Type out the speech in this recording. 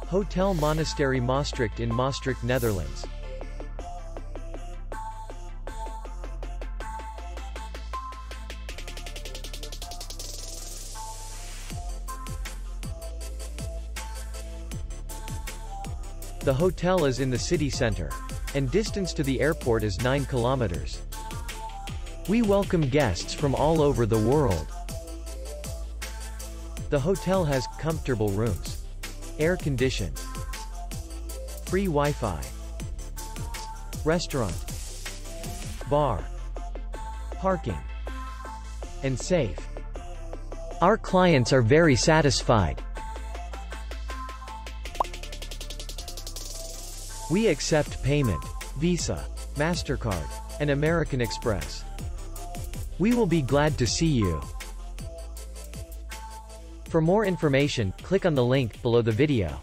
Hotel Monastere Maastricht in Maastricht, Netherlands. The hotel is in the city center, and distance to the airport is 9 kilometers. We welcome guests from all over the world. The hotel has comfortable rooms, air-conditioned, free Wi-Fi, restaurant, bar, parking, and safe. Our clients are very satisfied. We accept payment, Visa, MasterCard, and American Express. We will be glad to see you. For more information, click on the link below the video.